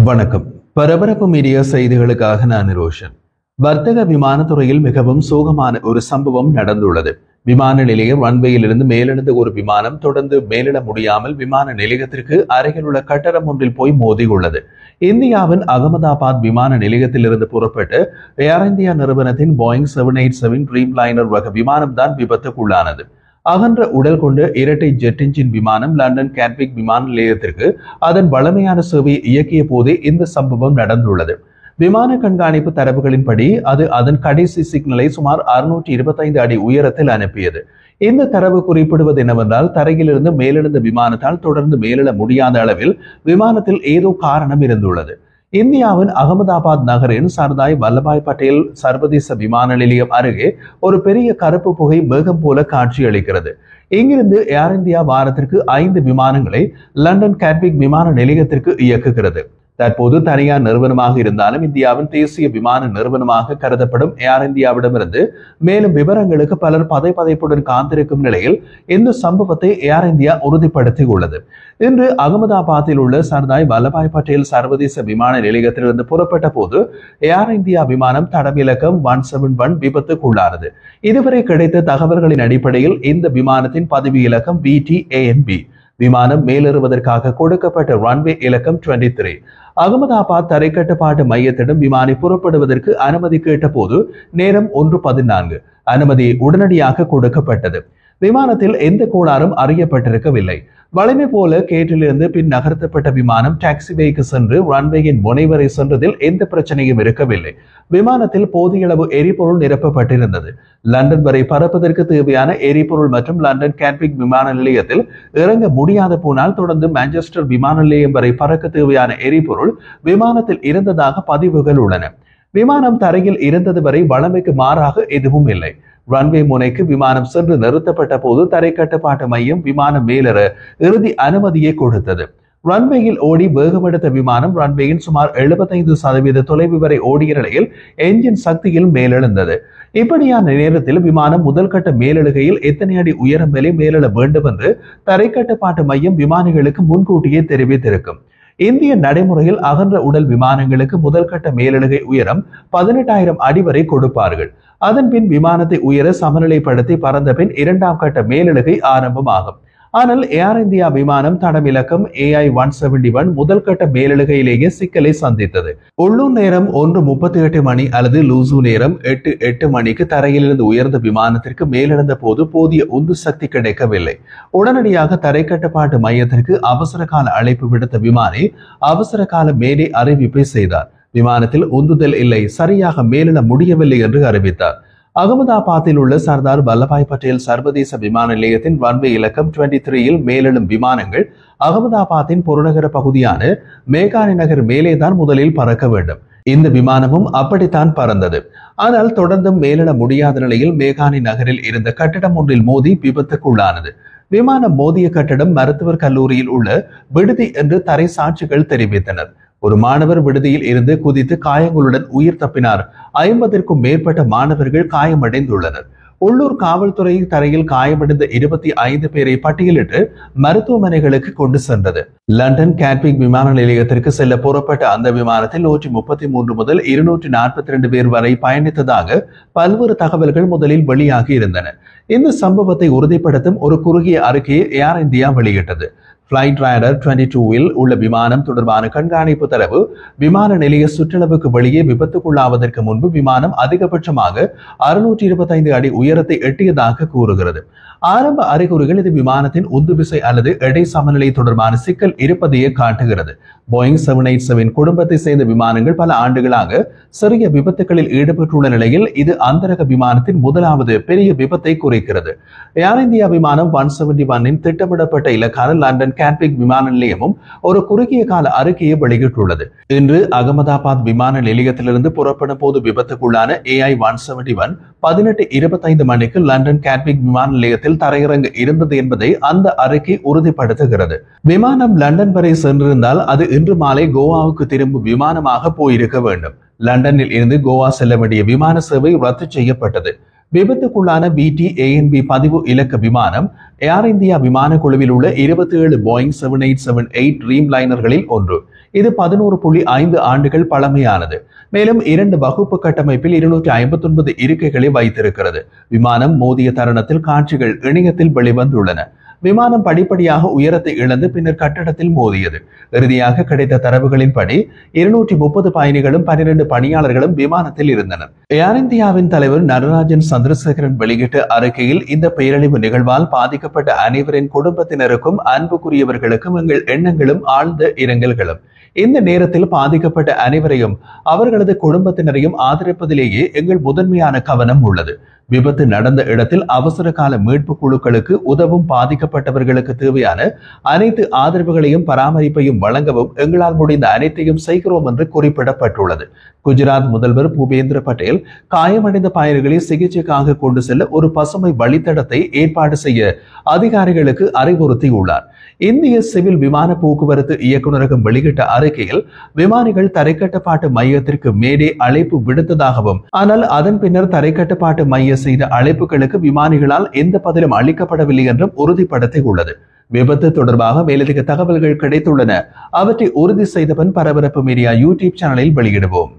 வணக்கம். பரபரப்பு மீடியா செய்திகளுக்காக நான் ரோஷன். வர்த்தக விமானத்துறையில் மிகவும் சோகமான ஒரு சம்பவம் நடந்துள்ளது. விமான நிலைய ரன்வேயிலிருந்து மேலெழுந்த ஒரு விமானம் தொடர்ந்து மேலிட முடியாமல் விமான நிலையத்திற்கு அருகில் உள்ள கட்டடம் ஒன்றில் போய் மோதியுள்ளது. இந்தியாவின் அகமதாபாத் விமான நிலையத்திலிருந்து புறப்பட்டு ஏர் இந்தியா நிறுவனத்தின் போயிங் 787 ட்ரீம் லைனர் வகை விமானம் தான் விபத்துக்குள்ளானது. அகன்ற உடல் கொண்ட இரட்டை ஜெட் என்ஜின் விமானம் லண்டன் கேட்விக் விமான நிலையத்திற்கு அதன் வளமையான சேவையை இயக்கிய போதே இந்த சம்பவம் நடந்துள்ளது. விமான கண்காணிப்பு தரவுகளின்படி அது அதன் கடைசி சிக்னலை சுமார் 625 அடி உயரத்தில் அனுப்பியது. இந்த தரவு குறிப்பிடுவது என்னவென்றால், தரையிலிருந்து மேலெழுந்த விமானத்தால் தொடர்ந்து மேலெழ முடியாத அளவில் விமானத்தில் ஏதோ காரணம் இருந்துள்ளது. இந்தியாவின் அகமதாபாத் நகரின் சர்தார் வல்லபாய் பட்டேல் சர்வதேச விமான நிலையம் அருகே ஒரு பெரிய கருப்பு புகை மேகம் போல காட்சியளிக்கிறது. இங்கிருந்து ஏர் இந்தியா வாரத்திற்கு 5 விமானங்களை லண்டன் கேட்விக் விமான நிலையத்திற்கு இயக்குகிறது. தற்போது தனியார் நிறுவனமாக இருந்தாலும் இந்தியாவின் தேசிய விமான நிறுவனமாக கருதப்படும் ஏர் இந்தியாவிடமிருந்து மேலும் விவரங்களுக்கு பலர் பதைப்புடன் காத்திருக்கும் நிலையில் இந்த சம்பவத்தை ஏர் இந்தியா உறுதிப்படுத்தியுள்ளது. இன்று அகமதாபாத்தில் உள்ள சர்தார் வல்லபாய் பட்டேல் சர்வதேச விமான நிலையத்திலிருந்து புறப்பட்ட போது ஏர் இந்தியா விமானம் தடம் இலக்கம் 171 விபத்துக்குள்ளானது. இதுவரை கிடைத்த தகவல்களின் அடிப்படையில் இந்த விமானத்தின் பதிவு இலக்கம் VTANB. விமானம் மேலேறுவதற்காக கொடுக்கப்பட்ட ரன்வே இலக்கம் 23. அகமதாபாத் தரைக்கட்டுப்பாட்டு மையத்திடம் விமானி புறப்படுவதற்கு அனுமதி கேட்ட போது நேரம் 1:14. அனுமதி உடனடியாக கொடுக்கப்பட்டது. விமானத்தில் எந்த கோளாறும் அறியப்பட்டிருக்கவில்லை. வழமை போல கேட்டிலிருந்து பின் நகர்த்தப்பட்ட விமானம் டாக்ஸிவேக்கு சென்று ரன்வேயின் முனைவரை சென்றதில் எந்த பிரச்சனையும் இருக்கவில்லை. விமானத்தில் போதிய அளவு எரிபொருள் நிரப்பப்பட்டிருந்தது. லண்டன் வரை பறப்பதற்கு தேவையான எரிபொருள் மற்றும் லண்டன் கேட்விக் விமான நிலையத்தில் இறங்க முடியாத போனால் தொடர்ந்து மான்செஸ்டர் விமான நிலையம் வரை பறக்க தேவையான எரிபொருள் விமானத்தில் இருந்ததாக பதிவுகள் உள்ளன. விமானம் தரையில் இருந்தது வரை வழமைக்கு மாறாக எதுவும் இல்லை. ரன்வே முனைக்கு விமானம் சென்று நிறுத்தப்பட்ட போது தரை கட்டுப்பாட்டு மையம் விமானம் மேலேற இறுதி அனுமதியை கொடுத்தது. ரன்வேயில் ஓடி வேகமெடுத்த விமானம் ரன்வேயின் சுமார் 75% தொலைவு வரை ஓடிய நிலையில் என்ஜின் சக்தியில் மேலெழுந்தது. இப்படியான நேரத்தில் விமானம் முதல் கட்ட மேலெழுகையில் எத்தனை அடி உயரம் மேலே மேலெழ வேண்டும் என்று தரை கட்டுப்பாட்டு மையம் விமானிகளுக்கு முன்கூட்டியே தெரிவித்திருக்கும். இந்திய நடைமுறையில் அகன்ற உடல் விமானங்களுக்கு முதல் கட்ட மேலெழுகை உயரம் 18,000 அடி வரை கொடுப்பார்கள். அதன் பின் விமானத்தை உயர சமநிலைப்படுத்தி பறந்த பின் 2ஆம் கட்ட மேலெழுகை ஆரம்பமாகும். ஆனால் ஏர் இந்தியா விமானம் தடம் இலக்கம் AI-171 முதல் கட்ட மேலெழுகையிலேயே சிக்கலை சந்தித்தது. உள்ளூர் நேரம் 1:38 மணி அல்லது லூசு நேரம் 8 மணிக்கு தரையிலிருந்து உயர்ந்த விமானத்திற்கு மேலெழுந்த போது போதிய உந்து சக்தி கிடைக்கவில்லை. உடனடியாக தரை கட்டுப்பாட்டு மையத்திற்கு அவசர கால அழைப்பு விடுத்த விமானி அவசர கால மேடை அறிவிப்பை செய்தார். விமானத்தில் உந்துதல் இல்லை, சரியாக மேலெழ முடியவில்லை என்று அறிவித்தார். அகமதாபாத்தில் உள்ள சர்தார் வல்லபாய் பட்டேல் சர்வதேச விமான நிலையத்தின் ரன்வே இலக்கம் 23 மேலெழும் விமானங்கள் அகமதாபாத்தின் புறநகர பகுதியான மேகானி நகர் மேலேதான் முதலில் பறக்க வேண்டும். இந்த விமானமும் அப்படித்தான் பறந்தது. ஆனால் தொடர்ந்தும் மேலெழ முடியாத நிலையில் மேகானி நகரில் இருந்த கட்டடம் ஒன்றில் மோதி விபத்துக்குள்ளானது. விமானம் மோதிய கட்டடம் மருத்துவர் கல்லூரியில் உள்ள விடுதி என்று தரை சாட்சிகள் தெரிவித்தனர். ஒரு மாணவர் விடுதியில் இருந்து குதித்து காயங்களுடன் உயிர் தப்பினார். 50க்கும் மேற்பட்ட மாணவர்கள் காயமடைந்துள்ளனர். உள்ளூர் காவல்துறை தரையில் காயமடைந்த 25 பேரை பட்டியலிட்டு மருத்துவமனைகளுக்கு கொண்டு சென்றது. லண்டன் கேட்விக் விமான நிலையத்திற்கு செல்ல புறப்பட்ட அந்த விமானத்தில் 133 முதல் 242 பேர் வரை பயணித்ததாக பல்வேறு தகவல்கள் முதலில் வெளியாகி இருந்தன. இந்த சம்பவத்தை உறுதிப்படுத்தும் ஒரு குறுகிய அறிக்கையை ஏர் இந்தியா வெளியிட்டது. பிளைட் ராடர் 22 உள்ள விமானம் தொடர்பான கண்காணிப்பு தரவு விமான நிலைய சுற்றளவுக்கு வெளியே விபத்துக்குள்ளாவதற்கு முன்பு விமானம் அதிகபட்சமாக 625 அடி உயரத்தை எட்டியதாக கூறுகிறது. ஆரம்ப அறிகுறிகள் இது விமானத்தின் உந்து விசை அல்லது எடை சமநிலை தொடர்பான சிக்கல் இருப்பதையே காட்டுகிறது. போயிங் 787 குடும்பத்தை சேர்ந்த விமானங்கள் பல ஆண்டுகளாக சிறிய விபத்துகளில் ஈடுபட்டுள்ள நிலையில் இது அந்தரக விமானத்தின் முதலாவது பெரிய விபத்தை குறிக்கிறது. ஏர் இந்தியா விமானம் 171 திட்டமிடப்பட்ட இலக்கான லண்டன் கேட்விக் விமான நிலையமும் ஒரு குறுகிய கால அறிக்கையை வெளியிட்டுள்ளது. இன்று அகமதாபாத் விமான நிலையத்திலிருந்து புறப்படும் போது விபத்துக்குள்ளான AI-171 18:25 மணிக்கு லண்டன் கேட்விக் விமான நிலையத்தில் தரையிறங்க இருந்தது என்பதை அந்த அறிக்கை உறுதிப்படுத்துகிறது. விமானம் லண்டன் வரை சென்றிருந்தால் அது இன்று மாலை கோவாவுக்கு திரும்பும் விமானமாக போயிருக்க வேண்டும். லண்டனில் இருந்து கோவா செல்ல வேண்டிய விமான சேவை ரத்து செய்யப்பட்டது. விபத்துக்குள்ளான VTANB பதிவு இலக்க விமானம் ஏர் இந்தியா விமான குழுவில் உள்ள 27 போயிங் 787-8 ட்ரீம் லைனர்களில் ஒன்று. இது 11.5 ஆண்டுகள் பழமையானது. மேலும் 2 வகுப்பு கட்டமைப்பில் 259 இருக்கைகளை வைத்திருக்கிறது. விமானம் மோதிய தருணத்தில் காட்சிகள் இணையத்தில் வெளிவந்துள்ளன. விமானம் படிப்படியாக உயரத்தை இழந்து பின்னர் கட்டடத்தில் மோதியது. இறுதியாக கிடைத்த தரவுகளின்படி 230 பயணிகளும் 12 பணியாளர்களும் விமானத்தில் இருந்தனர். ஏர் இந்தியாவின் தலைவர் நடராஜன் சந்திரசேகரன் வெளியிட்ட அறிக்கையில், இந்த பேரழிவு நிகழ்வால் பாதிக்கப்பட்ட அனைவரின் குடும்பத்தினருக்கும் அன்புக்குரியவர்களுக்கும் எங்கள் எண்ணங்களும் ஆழ்ந்த இரங்கல்களும். இந்த நேரத்தில் பாதிக்கப்பட்ட அனைவரையும் அவர்களது குடும்பத்தினரையும் ஆதரிப்பதிலேயே எங்கள் முதன்மையான கவனம் உள்ளது. விபத்து நடந்த இடத்தில் அவசர கால மீட்பு குழுக்களுக்கு உதவும், பாதிக்கப்பட்டவர்களுக்கு தேவையான அனைத்து ஆதரவுகளையும் பராமரிப்பையும் வழங்கவும் எங்களால் முடிந்த அனைத்தையும் செய்கிறோம் என்று குறிப்பிடப்பட்டுள்ளது. குஜராத் முதல்வர் பூபேந்திர பட்டேல் காயமடைந்த பயணிகளை சிகிச்சைக்காக கொண்டு செல்ல ஒரு பசுமை வழித்தடத்தை ஏற்பாடு செய்ய அதிகாரிகளுக்கு அறிவுறுத்தியுள்ளார். இந்திய சிவில் விமான போக்குவரத்து இயக்குநரகம் வெளியிட்ட அறிக்கையில், விமானிகள் தரைக்கட்டுப்பாட்டு மையத்திற்கு மேலே அழைப்பு விடுத்ததாகவும், ஆனால் அதன் பின்னர் தரைக்கட்டுப்பாட்டு மைய செய்த அழைப்புகளுக்கு விமானிகளால் எந்த பதிலும் அளிக்கப்படவில்லை என்றும் உறுதிப்படுத்தியுள்ளது. விபத்து தொடர்பாக மேலதிக தகவல்கள் கிடைத்துள்ளன. அவற்றை உறுதி செய்தவன் பரபரப்பு மீடியா யூடியூப் சேனலில் வெளியிடுவோம்.